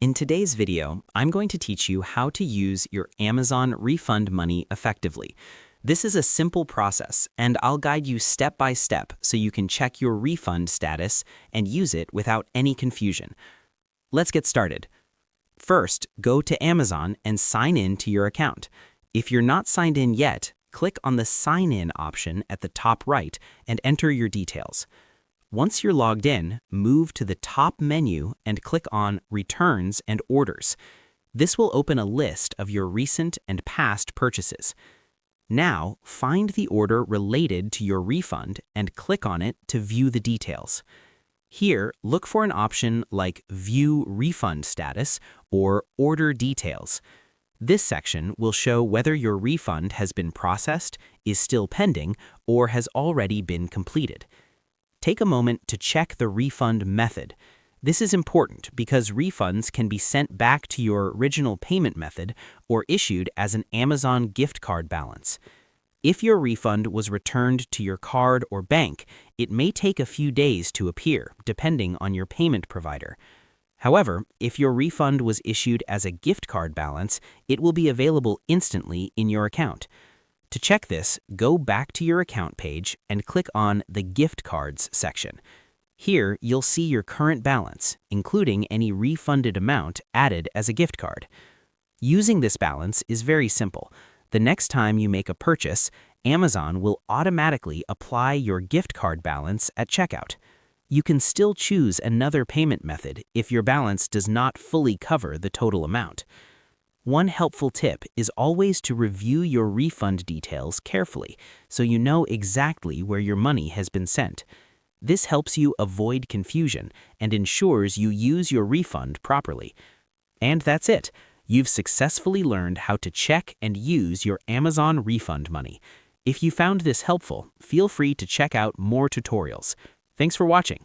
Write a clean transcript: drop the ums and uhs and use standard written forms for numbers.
In today's video, I'm going to teach you how to use your Amazon refund money effectively. This is a simple process, and I'll guide you step by step so you can check your refund status and use it without any confusion. Let's get started. First, go to Amazon and sign in to your account. If you're not signed in yet, click on the Sign In option at the top right and enter your details. Once you're logged in, move to the top menu and click on Returns and Orders. This will open a list of your recent and past purchases. Now, find the order related to your refund and click on it to view the details. Here, look for an option like View Refund Status or Order Details. This section will show whether your refund has been processed, is still pending, or has already been completed. Take a moment to check the refund method. This is important because refunds can be sent back to your original payment method or issued as an Amazon gift card balance. If your refund was returned to your card or bank, it may take a few days to appear, depending on your payment provider. However, if your refund was issued as a gift card balance, it will be available instantly in your account. To check this, go back to your account page and click on the Gift Cards section. Here, you'll see your current balance, including any refunded amount added as a gift card. Using this balance is very simple. The next time you make a purchase, Amazon will automatically apply your gift card balance at checkout. You can still choose another payment method if your balance does not fully cover the total amount. One helpful tip is always to review your refund details carefully so you know exactly where your money has been sent. This helps you avoid confusion and ensures you use your refund properly. And that's it. You've successfully learned how to check and use your Amazon refund money. If you found this helpful, feel free to check out more tutorials. Thanks for watching.